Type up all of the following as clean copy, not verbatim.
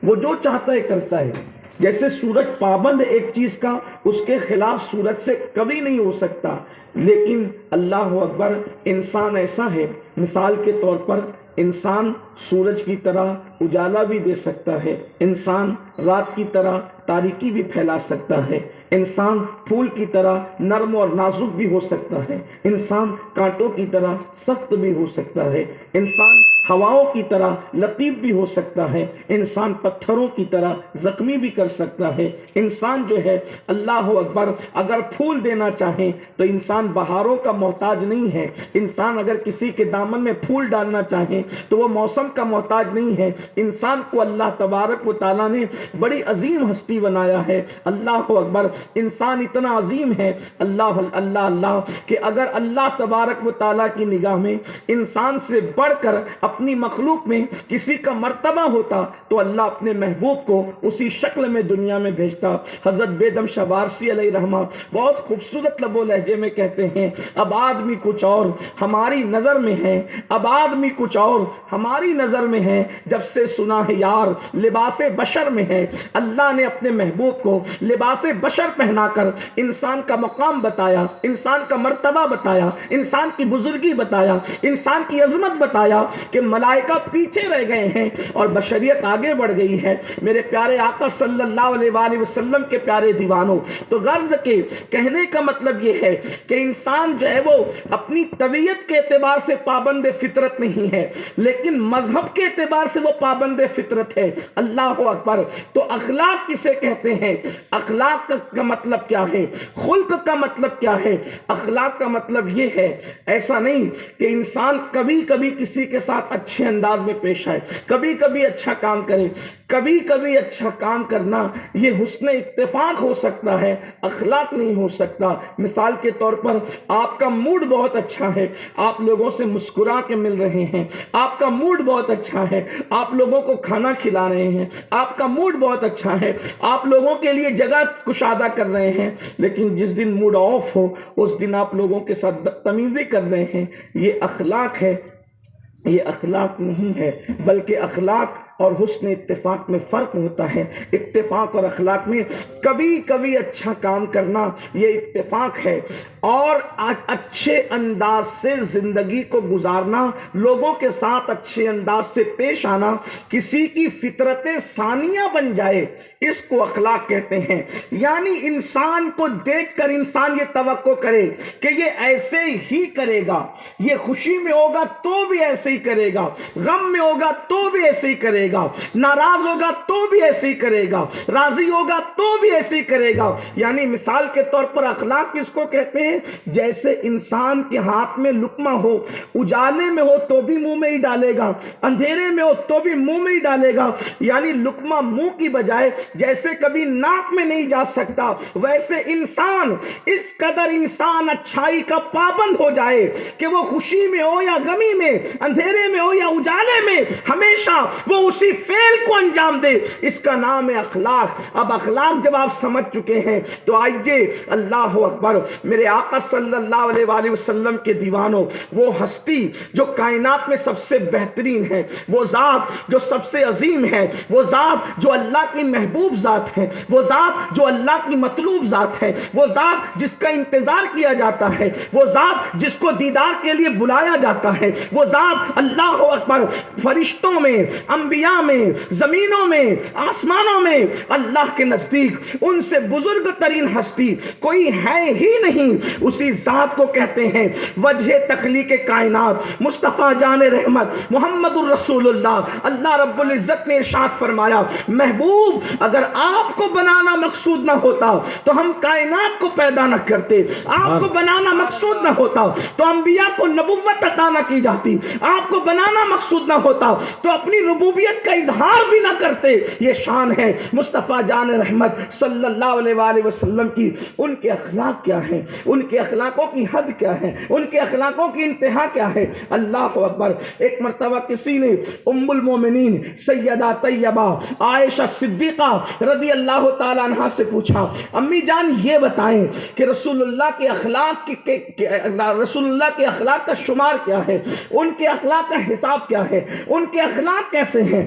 وہ جو چاہتا ہے کرتا ہے. جیسے سورج پابند ایک چیز کا، اس کے خلاف سورج سے کبھی نہیں ہو سکتا. لیکن اللہ اکبر، انسان ایسا ہے، مثال کے طور پر انسان سورج کی طرح اجالا بھی دے سکتا ہے، انسان رات کی طرح تاریکی بھی پھیلا سکتا ہے، انسان پھول کی طرح نرم اور نازک بھی ہو سکتا ہے، انسان کانٹوں کی طرح سخت بھی ہو سکتا ہے، انسان ہواؤں کی طرح لطیف بھی ہو سکتا ہے، انسان پتھروں کی طرح زخمی بھی کر سکتا ہے. انسان جو ہے اللہ اکبر اگر پھول دینا چاہے تو انسان بہاروں کا محتاج نہیں ہے. انسان اگر کسی کے دامن میں پھول ڈالنا چاہے تو وہ موسم کا محتاج نہیں ہے. انسان کو اللہ تبارک و تعالیٰ نے بڑی عظیم ہستی بنایا ہے. اللہ اکبر، انسان اتنا عظیم ہے اللہ اللہ اللہ کہ اگر اللہ تبارک و تعالیٰ کی نگاہ میں انسان سے بڑھ کر اپنی مخلوق میں کسی کا مرتبہ ہوتا تو اللہ اپنے محبوب کو اسی شکل میں دنیا میں بھیجتا. حضرت بیدم شاہ وارسی علیہ رحمہ بہت خوبصورت لب و لہجے میں کہتے ہیں، اب آدمی کچھ اور ہماری نظر میں ہے، اب آدمی کچھ اور ہماری نظر میں ہے، جب سے سنا ہے یار لباس بشر میں ہے. اللہ نے اپنے محبوب کو لباس بشر پہنا کر انسان کا مقام بتایا، انسان کا مرتبہ بتایا، انسان کی بزرگی بتایا، انسان کی عظمت بتایا کہ ملائکہ پیچھے رہ گئے ہیں اور بشریت آگے بڑھ گئی ہے. میرے پیارے آقا صلی اللہ علیہ وآلہ وسلم کے پیارے دیوانوں، تو غرض کے کہنے کا مطلب یہ ہے کہ انسان جو ہے وہ اپنی طبیعت کے اعتبار سے پابند فطرت نہیں ہے، لیکن مذہب کے اعتبار سے وہ پابند فطرت ہے. اللہ اکبر. تو اخلاق کسے کہتے ہیں؟ اخلاق کا مطلب کیا ہے؟ خلق کا مطلب کیا ہے؟ اخلاق کا مطلب یہ ہے، ایسا نہیں کہ انسان کبھی کبھی کسی کے ساتھ اچھے انداز میں پیش آئے، کبھی کبھی اچھا کام کرے. کبھی کبھی اچھا کام کرنا یہ حسن اتفاق ہو سکتا ہے، اخلاق نہیں ہو سکتا. مثال کے طور پر آپ کا موڈ بہت اچھا ہے، آپ لوگوں سے مسکرا کے مل رہے ہیں، آپ کا موڈ بہت اچھا ہے، آپ لوگوں کو کھانا کھلا رہے ہیں، آپ کا موڈ بہت اچھا ہے، آپ لوگوں کے لیے جگہ کشادہ کر رہے ہیں، لیکن جس دن موڈ آف ہو اس دن آپ لوگوں کے ساتھ بدتمیزی کر رہے ہیں. یہ اخلاق ہے؟ یہ اخلاق نہیں ہے، بلکہ اخلاق اور حسن اتفاق میں فرق ہوتا ہے. اتفاق اور اخلاق میں کبھی کبھی اچھا کام کرنا یہ اتفاق ہے، اور اچھے انداز سے زندگی کو گزارنا، لوگوں کے ساتھ اچھے انداز سے پیش آنا، کسی کی فطرت ثانیہ بن جائے، اس کو اخلاق کہتے ہیں. یعنی انسان کو دیکھ کر انسان یہ توقع کرے کہ یہ ایسے ہی کرے گا، یہ خوشی میں ہوگا تو بھی ایسے ہی کرے گا، غم میں ہوگا تو بھی ایسے ہی کرے گا، ناراض ہوگا تو بھی ایسے ہی کرے گا، راضی ہوگا تو بھی ایسے ہی کرے گا. یعنی مثال کے طور پر اخلاق کس کو کہتے ہیں؟ جیسے انسان کے ہاتھ میں لقمہ ہو، اجالے میں ہو تو بھی منہ میں ہی ڈالے گا، اندھیرے میں ہو تو بھی منہ میں ہی ڈالے گا. یعنی لقمہ منہ کی بجائے جیسے کبھی ناک میں نہیں جا سکتا، ویسے انسان اس قدر انسان اچھائی کا پابند ہو جائے کہ وہ خوشی میں ہو یا غمی میں، اندھیرے میں ہو یا اجالے میں، ہمیشہ وہ اسی فعل کو انجام دے. اس کا نام ہے اخلاق. اب اخلاق جب آپ سمجھ چکے ہیں تو آئیے اللہ اکبر، میرے آقا صلی اللہ علیہ وآلہ وسلم کے دیوانوں، وہ ہستی جو کائنات میں سب سے بہترین ہے، وہ ذات جو سب سے عظیم ہے، وہ ذات جو اللہ کی محبوب ذات ہے، وہ ذات جو اللہ کی مطلوب ذات ہے، وہ ذات جس کا انتظار کیا جاتا ہے، وہ ذات جس کو دیدار کے لیے بلایا جاتا ہے، وہ ذات اللہ اکبر فرشتوں میں، انبیاء میں، زمینوں میں، آسمانوں میں، اللہ کے نزدیک ان سے بزرگ ترین ہستی کوئی ہے ہی نہیں. اسی ذات کو کہتے ہیں وجہ تخلیق کائنات، مصطفیٰ جان رحمت محمد الرسول اللہ. اللہ رب العزت نے ارشاد فرمایا، محبوب اگر آپ کو بنانا مقصود نہ ہوتا تو ہم کائنات کو پیدا نہ کرتے، آپ کو بنانا مقصود نہ ہوتا تو انبیاء کو نبوت عطا نہ کی جاتی، آپ کو بنانا مقصود نہ ہوتا تو اپنی ربوبیت کا اظہار بھی نہ کرتے. یہ شان ہے مصطفیٰ جان رحمت صلی اللہ علیہ وآلہ وسلم کی. ان کے اخلاق کیا ہیں؟ ان کے اخلاقوں کی حد کیا ہے؟ ان کے اخلاقوں کی انتہا کیا ہے؟ اللہ اکبر. ایک مرتبہ کسی نے ام المومنین سیدہ طیبہ عائشہ صدیقہ رضی اللہ تعالیٰ عنہ سے پوچھا، امی جان یہ بتائیں کہ رسول اللہ کے اخلاق کا شمار کیا ہے؟ ان کے اخلاق کا حساب کیا ہے؟ ان کے اخلاق کیسے ہیں؟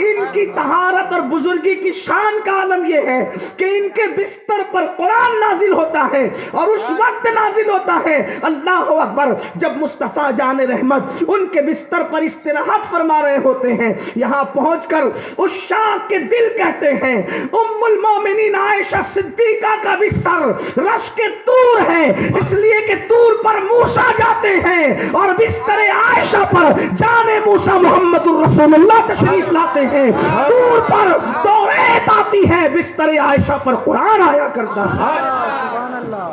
ان کی طہارت اور بزرگی کی شان کا عالم یہ ہے کہ ان کے بستر پر قرآن نازل ہوتا ہے اور اس وقت نازل ہوتا ہے. اللہ اکبر. جب مصطفیٰ جان رحمت ان کے بستر پر استراحت فرما رہے ہوتے ہیں, یہاں پہنچ کر اس شاخ کے دل کہتے ہیں ام المومنین عائشہ صدیقہ کا بستر رش کے طور ہے, اس لیے کہ طور پر موسیٰ جاتے ہیں اور بستر عائشہ پر جان موسیٰ محمد الرسول اللہ تشریف لاتے ہیں. طور پر توریت آتی ہے, بستر عائشہ پر قرآن آیا کرتا ہے. سبحان اللہ.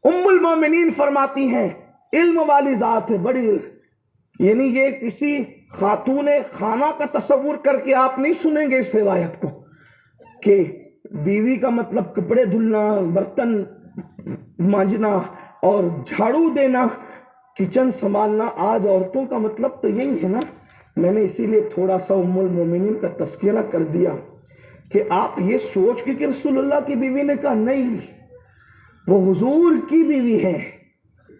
ام المومنین فرماتی ہیں علم والی ذات ہے بڑی, یعنی یہ کسی خاتون خانہ کا تصور کر کے آپ نہیں سنیں گے اس روایت کو کہ بیوی کا مطلب کپڑے دھلنا, برتن مانجنا اور جھاڑو دینا, کچن سنبھالنا. آج عورتوں کا مطلب تو یہی ہے نا. میں نے اسی لیے تھوڑا سا ام المومنین کا تذکرہ کر دیا کہ آپ یہ سوچ کے کہ رسول اللہ کی بیوی نے کہا نہیں, وہ حضور کی بیوی ہے.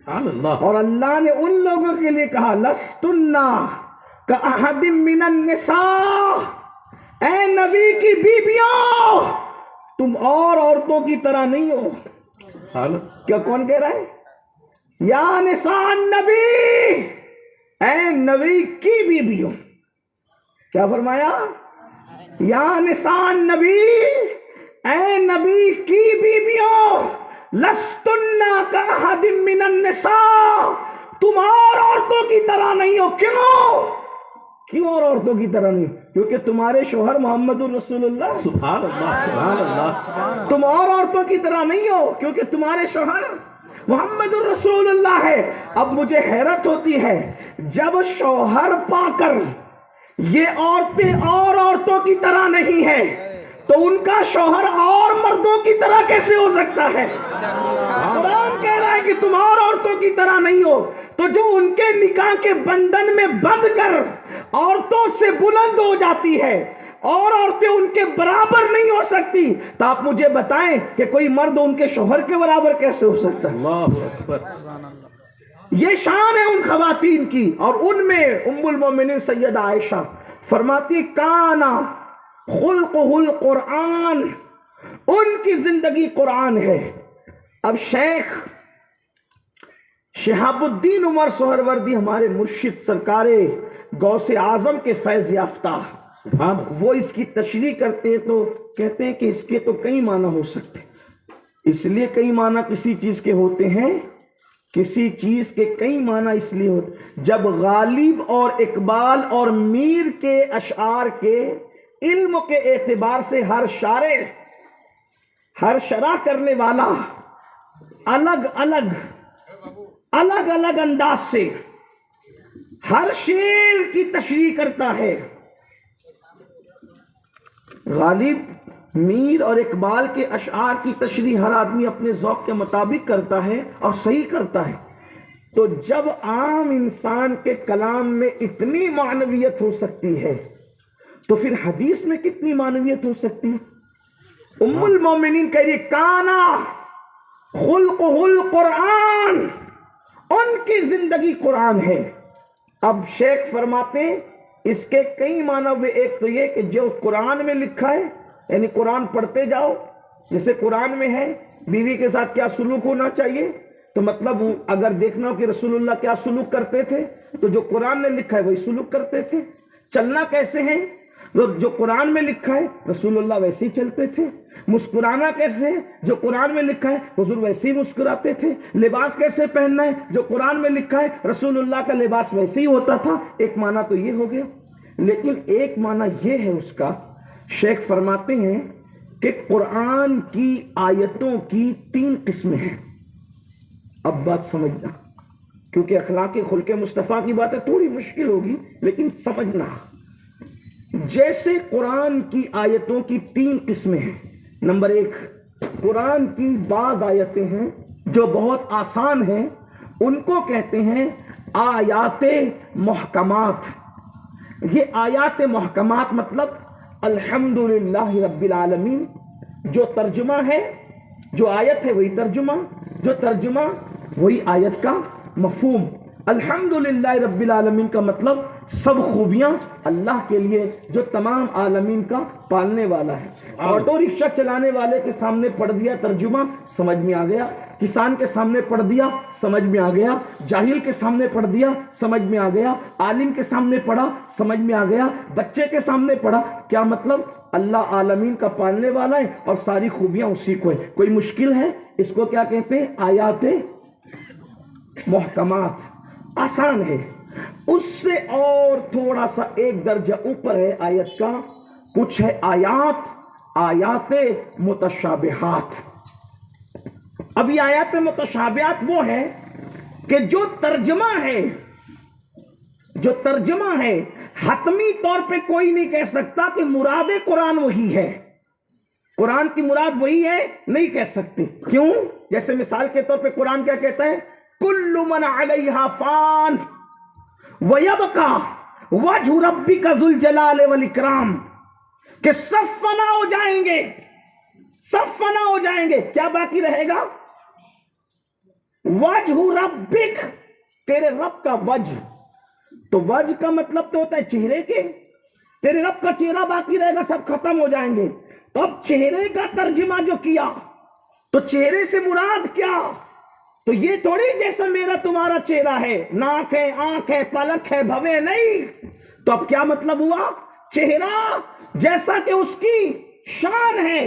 اور اللہ نے ان لوگوں کے لیے کہا لستنا کأحد من النساء, اے نبی کی بیویوں تم اور عورتوں کی طرح نہیں ہو. کیا کون کہہ رہا ہے؟ یا نساء النبی, اے نبی کی بیویوں. کیا فرمایا؟ یا نساء النبی, اے نبی کی بیویوں لستنا کأحد من النساء, تم اور عورتوں کی طرح نہیں ہو. کیوں اور عورتوں کی طرح نہیں؟ کیونکہ تمہارے شوہر محمد الرسول اللہ. سبحان اللہ, سبحان اللہ. تم اور عورتوں کی طرح نہیں ہو کیونکہ تمہارے شوہر محمد الرسول اللہ ہے. اب مجھے حیرت ہوتی ہے جب شوہر پا کر یہ عورتیں اور عورتوں کی طرح نہیں ہیں تو ان کا شوہر اور مردوں کی طرح کیسے ہو سکتا ہے؟ قرآن کہہ رہا ہے کہ تم اور عورتوں کی طرح نہیں ہو. تو جو ان کے نکاح کے بندھن میں بندھ کر عورتوں سے بلند ہو جاتی ہے اور عورتیں ان کے برابر نہیں ہو سکتی, تو آپ مجھے بتائیں کہ کوئی مرد ان کے شوہر کے برابر کیسے ہو سکتا ہے؟ اللہ اکبر. یہ شان ہے ان خواتین کی. اور ان میں ام المومنین سیدہ عائشہ فرماتی کانا خلقہ القرآن, ان کی زندگی قرآن ہے. اب شیخ شہاب الدین عمر سہروردی ہمارے مرشد سرکار غوث اعظم کے فیض یافتہ, وہ اس کی تشریح کرتے ہیں تو کہتے ہیں کہ اس کے تو کئی معنی ہو سکتے. اس لیے کئی معنی کسی چیز کے ہوتے ہیں, کسی چیز کے کئی معنی اس لیے ہوتے جب غالب اور اقبال اور میر کے اشعار کے علم کے اعتبار سے ہر شارع, ہر شرح کرنے والا الگ الگ انداز سے ہر شعر کی تشریح کرتا ہے. غالب, میر اور اقبال کے اشعار کی تشریح ہر آدمی اپنے ذوق کے مطابق کرتا ہے اور صحیح کرتا ہے. تو جب عام انسان کے کلام میں اتنی معنویت ہو سکتی ہے تو پھر حدیث میں کتنی معنویت ہو سکتی ہے؟ ام المومنین کہہ رہی کانا خلقہ القرآن, ان کی زندگی قرآن ہے. اب شیخ فرماتے ہیں اس کے کئی معنی ہوئے. ایک تو یہ کہ جو قرآن میں لکھا ہے, یعنی قرآن پڑھتے جاؤ, جیسے قرآن میں ہے بیوی کے ساتھ کیا سلوک ہونا چاہیے, تو مطلب اگر دیکھنا ہو کہ رسول اللہ کیا سلوک کرتے تھے تو جو قرآن میں لکھا ہے وہی سلوک کرتے تھے. چلنا کیسے ہیں, جو قرآن میں لکھا ہے رسول اللہ ویسے ہی چلتے تھے. مسکرانا کیسے ہے, جو قرآن میں لکھا ہے حضور ویسے ہی مسکراتے تھے. لباس کیسے پہننا ہے, جو قرآن میں لکھا ہے رسول اللہ کا لباس ویسے ہی ہوتا تھا. ایک معنی تو یہ ہو گیا. لیکن ایک معنی یہ ہے اس کا, شیخ فرماتے ہیں کہ قرآن کی آیتوں کی 3 قسمیں ہیں. اب بات سمجھنا, کیونکہ اخلاق خلق مصطفیٰ کی باتیں تھوڑی مشکل ہوگی لیکن سمجھنا. جیسے قرآن کی آیتوں کی 3 قسمیں ہیں. نمبر 1, قرآن کی بعض آیتیں ہیں جو بہت آسان ہیں, ان کو کہتے ہیں آیات محکمات. یہ آیات محکمات مطلب الحمدللہ رب العالمین, جو ترجمہ ہے, جو آیت ہے وہی ترجمہ, جو ترجمہ وہی آیت کا مفہوم. الحمدللہ رب العالمین کا مطلب سب خوبیاں اللہ کے لیے جو تمام عالمین کا پالنے والا ہے۔ آٹو رکشہ چلانے والے کے سامنے پڑھ دیا ترجمہ، سمجھ میں آ گیا۔ کسان کے سامنے پڑھ دیا، سمجھ میں آ گیا۔ جاہل کے سامنے پڑھ دیا، سمجھ میں آ گیا۔ عالم کے سامنے پڑھا، سمجھ میں آ گیا۔ بچے کے سامنے پڑھا، کیا مطلب؟ اللہ عالمین کا پالنے والا ہے اور ساری خوبیاں اسی کو ہے۔ کوئی مشکل ہے؟ اس کو کیا کہتے ہیں؟ آیات محکمات، آسان ہے۔ اس سے اور تھوڑا سا ایک درجہ اوپر ہے آیت کا، کچھ ہے آیات متشابہات۔ اب یہ آیات متشابہات وہ ہے کہ جو ترجمہ ہے حتمی طور پہ کوئی نہیں کہہ سکتا کہ مراد قرآن وہی ہے، قرآن کی مراد وہی ہے، نہیں کہہ سکتے۔ کیوں؟ جیسے مثال کے طور پہ قرآن کیا کہتا ہے؟ کل من علیہا فان وَيَبْقَى وَجْهُ رَبِّكَ ذُو الْجَلَالِ وَالْإِكْرَامِ، کہ سب فنا ہو جائیں گے، سب فنا ہو جائیں گے، کیا باقی رہے گا؟ وجہ ربک، تیرے رب کا وجہ۔ تو وجہ کا مطلب تو ہوتا ہے چہرے کے، تیرے رب کا چہرہ باقی رہے گا، سب ختم ہو جائیں گے۔ تو اب چہرے کا ترجمہ جو کیا، تو چہرے سے مراد کیا؟ تو یہ تھوڑی جیسا میرا تمہارا چہرہ ہے، ناک ہے، آنکھ ہے، پلک ہے، بھوے نہیں۔ تو اب کیا مطلب ہوا؟ چہرہ جیسا کہ اس کی شان ہے۔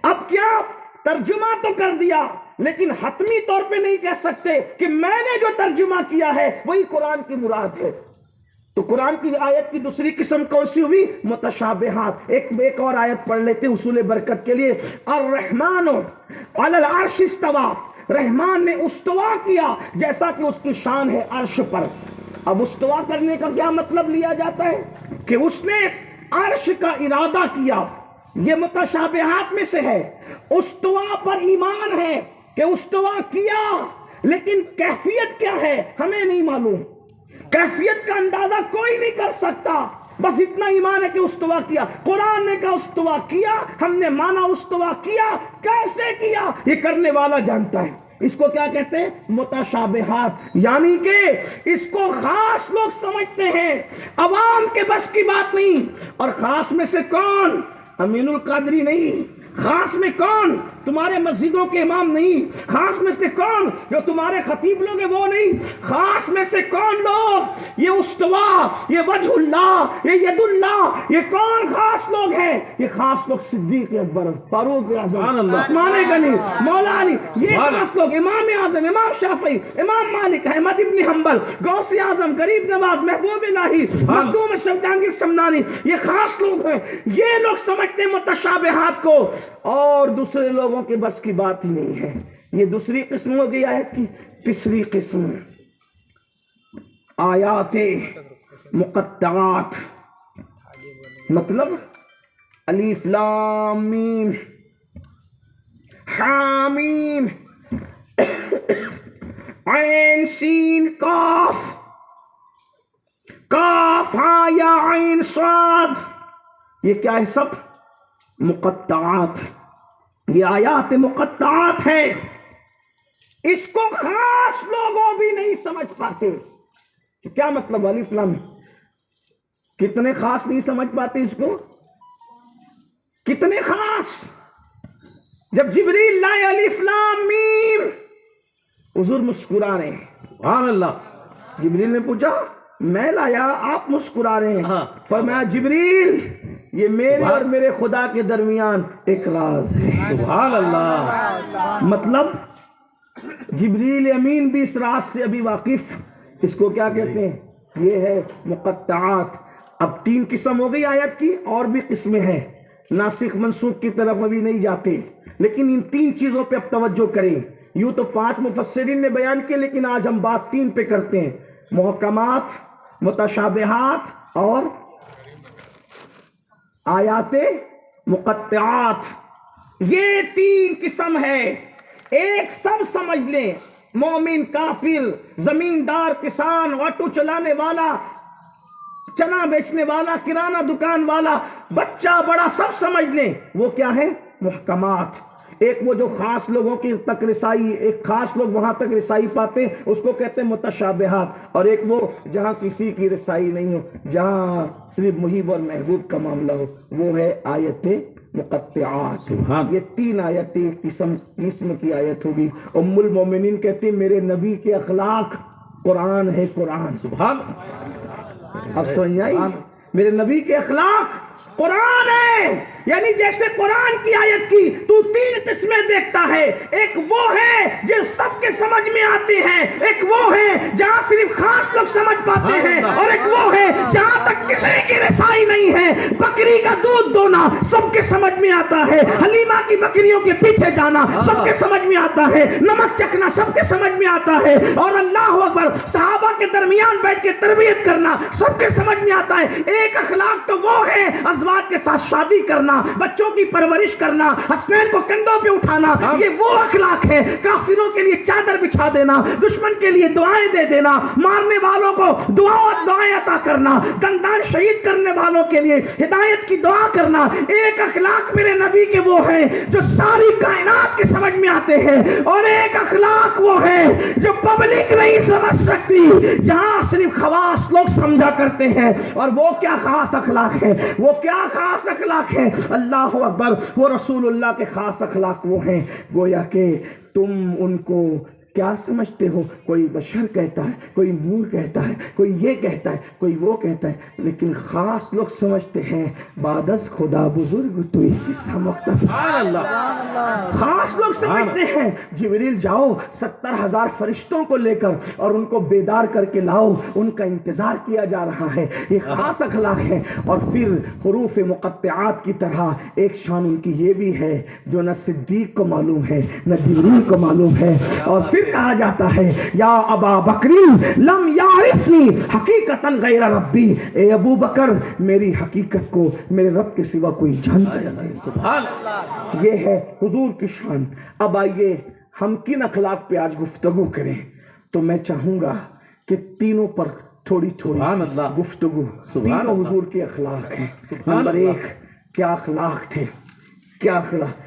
اب کیا ترجمہ تو کر دیا، لیکن حتمی طور پہ نہیں کہہ سکتے کہ میں نے جو ترجمہ کیا ہے وہی قرآن کی مراد ہے۔ تو قرآن کی آیت کی دوسری قسم کون سی ہوئی؟ متشابہات۔ ایک اور آیت پڑھ لیتے حصول برکت کے لیے۔ الرحمن علی العرش استوی، رحمان نے استوا کیا جیسا کہ اس کی شان ہے عرش پر۔ اب استوا کرنے کا کیا مطلب لیا جاتا ہے؟ کہ اس نے عرش کا ارادہ کیا، یہ متشابہات میں سے ہے۔ استوا پر ایمان ہے کہ استوا کیا، لیکن کیفیت کیا ہے ہمیں نہیں معلوم، کیفیت کا اندازہ کوئی نہیں کر سکتا، بس اتنا ایمان ہے کہ استوا کیا۔ قرآن نے کہا استوا کیا، ہم نے مانا استوا کیا، کیسے کیا یہ کرنے والا جانتا ہے۔ اس کو کیا کہتے ہیں؟ متشابہات، یعنی کہ اس کو خاص لوگ سمجھتے ہیں، عوام کے بس کی بات نہیں۔ اور خاص میں سے کون؟ امین القادری نہیں، خاص میں کون؟ تمہارے مسجدوں کے امام نہیں، خاص میں سے کون؟ جو تمہارے خطیب لوگ ہیں وہ نہیں، خاص میں سے کون لوگ؟ یہ استوا، یہ وجہ اللہ، یہ ید اللہ، یہ کون خاص لوگ ہیں؟ یہ خاص لوگ صدیق اکبر، فاروق اعظم، عثمان غنی، مولا علی، یہ خاص لوگ، امام اعظم، امام شافعی، امام مالک، احمد ابن حنبل، غوث اعظم، غریب نواز، محبوب الہی، مخدوم جہانگیر سمنانی، یہ خاص لوگ ہیں۔ یہ لوگ سمجھتے ہیں متشابہات کو، اور دوسرے لوگوں کے بس کی بات ہی نہیں ہے۔ یہ دوسری قسم ہو گئی آیت کی۔ تیسری قسم آیات مقطعات، مطلب الف لام میم حامیم عین سین کاف، کاف ہاں یا عین صاد، یہ کیا ہے؟ سب مقطعات، یہ آیات مقطعات ہے۔ اس کو خاص لوگوں بھی نہیں سمجھ پاتے۔ کیا مطلب الف لام؟ کتنے خاص نہیں سمجھ پاتے اس کو؟ کتنے خاص؟ جب جبریل لائے الف لام میم، حضور مسکرا رہے ہیں، سبحان اللہ۔ جبریل نے پوچھا میں لایا، آپ مسکرا رہے ہیں۔ فرمایا جبریل یہ میرے اور میرے خدا کے درمیان ایک راز ہے، سبحان اللہ۔ مطلب جبریل امین بھی اس راز سے ابھی واقف۔ اس کو کیا کہتے ہیں؟ یہ ہے مقطعات۔ اب تین قسم ہو گئی آیت کی، اور بھی قسمیں ہیں، ناسخ منسوخ کی طرف ابھی نہیں جاتے، لیکن ان تین چیزوں پہ اب توجہ کریں۔ یوں تو 5 مفسرین نے بیان کیے، لیکن آج ہم بات 3 پہ کرتے ہیں، محکمات، متشابہات اور آیات مقطعات۔ یہ 3 قسم ہے۔ ایک سب سمجھ لیں، مومن، کافر، زمیندار، کسان، آٹو چلانے والا، چنا بیچنے والا، کرانہ دکان والا، بچہ بڑا، سب سمجھ لیں وہ کیا ہے؟ محکمات۔ ایک وہ جو خاص لوگوں کی تک رسائی، ایک خاص لوگ وہاں تک رسائی پاتے ہیں، اس کو کہتے ہیں متشابہات، اور ایک وہ جہاں کسی کی رسائی نہیں ہو، جہاں صرف محب اور محبوب کا معاملہ ہو، وہ ہے آیت مقطعات۔ یہ 3 آیتیں ایک قسم کی آیت ہوگی۔ ام المومنین کہتی میرے نبی کے اخلاق قرآن ہے، قرآن۔ سبحان اللہ۔ اب سمجھ آئی؟ میرے نبی کے اخلاق قرآن ہے، یعنی جیسے قرآن کی آیت کی تو 3 قسمیں دیکھتا ہے، ایک وہ ہے جو سب کے سمجھ میں آتے ہیں، ایک وہ ہے جہاں صرف خاص لوگ سمجھ پاتے ہیں، اور ایک وہ ہے جہاں تک کسی کی رسائی نہیں ہے۔ بکری کا دودھ دونا سب کے سمجھ میں آتا ہے، حلیمہ کی بکریوں کے پیچھے جانا سب کے سمجھ میں آتا ہے، نمک چکھنا سب کے سمجھ میں آتا ہے، اور اللہ اکبر صحابہ کے درمیان بیٹھ کے تربیت کرنا سب کے سمجھ میں آتا ہے۔ ایک اخلاق تو وہ ہے ازواج کے ساتھ شادی کرنا، بچوں کی پرورش کرنا، حسنین کو کندھوں پہ اٹھانا، یہ وہ اخلاق ہے۔ کافروں کے لیے چادر بچھا دینا، دشمن کے لیے دعائیں دے دینا، مارنے والوں کو دعائیں عطا کرنا، دندان شہید کرنے والوں کے لیے ہدایت کی دعا کرنا۔ ایک اخلاق میرے نبی کے وہ ہیں جو ساری کائنات کے سمجھ میں آتے ہیں، اور ایک اخلاق وہ ہے جو پبلک نہیں سمجھ سکتی، جہاں صرف خواص لوگ سمجھا کرتے ہیں۔ اور وہ کیا خاص اخلاق ہے، وہ کیا خاص اخلاق ہے، اللہ اکبر، وہ رسول اللہ کے خاص اخلاق وہ ہیں، گویا کہ تم ان کو کیا سمجھتے ہو؟ کوئی بشر کہتا ہے، کوئی نور کہتا ہے، کوئی یہ کہتا ہے، کوئی وہ کہتا ہے، لیکن خاص لوگ سمجھتے ہیں بعد از خدا بزرگ توئی قصہ مختصر۔ خاص لوگ سمجھتے ہیں جبریل جاؤ 70,000 فرشتوں کو لے کر اور ان کو بیدار کر کے لاؤ، ان کا انتظار کیا جا رہا ہے، یہ خاص اخلاق ہے۔ اور پھر حروف مقطعات کی طرح ایک شان ان کی یہ بھی ہے جو نہ صدیق کو معلوم ہے نہ جبریل کو معلوم ہے۔ اور پھر کہا جاتا ہے یا ابا بکر لم یعرفنی حقیقتاً غیر ربی، اے ابو بکر میری حقیقت کو میرے رب کے سوا کوئی جانتا نہیں۔ سبحان اللہ، یہ ہے حضور کی شان۔ اب آئیے ہم کن اخلاق پہ آج گفتگو کریں، تو میں چاہوں گا کہ تینوں پر تھوڑی گفتگو۔ تینوں حضور کے اخلاق ہیں۔ نمبر 1 کیا اخلاق تھے، کیا اخلاق